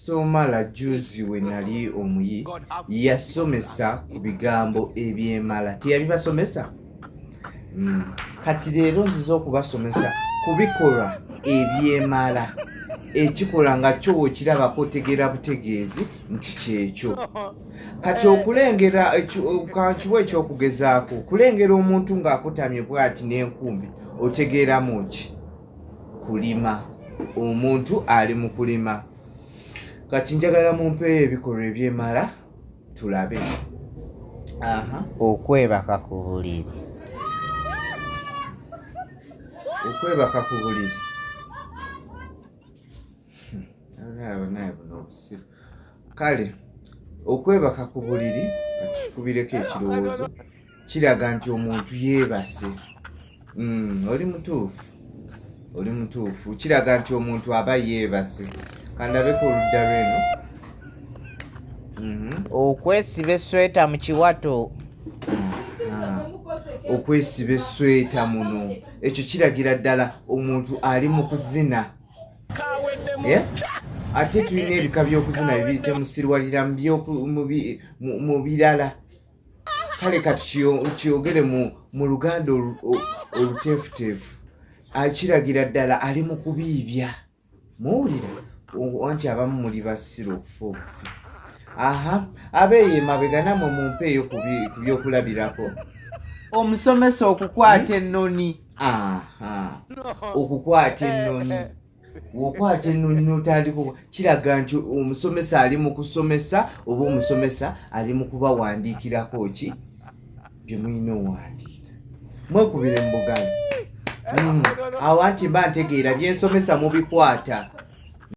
Somala juzi we nali omuyi yasomesa ku bigambo ebyemala teyabibasomesa. Kati leero nziza okubasomesa ku bikolwa ebyemala ekikola nga kyo okirabako otegeera butegeezi nti kyekyo. Kati okulengera kankiwa ekyokugezaako kulengera omuntu ng'akutamye bw'ati n'enkumbi otegeeramu ki? Kulima. Omuntu ali mu kulima. Kati njagala mumpeeyo ebikolwa ebyemala tulabe. Okwebaka ku buliri. Okwebaka ku buliri. Naye buno obusiru. Kale okwebaka ku buliri katukubireko ekirowoozo kiraga nti omuntu yeebase. Oli mutuufu. Oli mutuufu. Kiraga nti omuntu aba yeebase. Kandabeko oludda lweno. Okwesiba esweta mu kiwato. Okwesiba esweta muno ekyo kiragira ddala omuntu ali mu kuzina. Ate tulina ebika by'okuzina bibiri temusirwalira mu birala. Kale kati kiyogere mu luganda oluteefuteefu. Akiragira ddala ali mu kubiibya. Muwulira anti abamu muli basiru okufa okufi. Abeeyo emabega namwe mumpeeyo ku byokulabirako. Omusomesa okukwata ennoni. Okukwata ennoni. Wokwata ennoni n'otandika kiraga nti omusomesa ali mu kusomesa oba omusomesa ali mu kubawandiikirako ki bye mulina owandiika. Mwekubire mu Buganda. Awo anti mba ntegeera byensomesa mubikwata.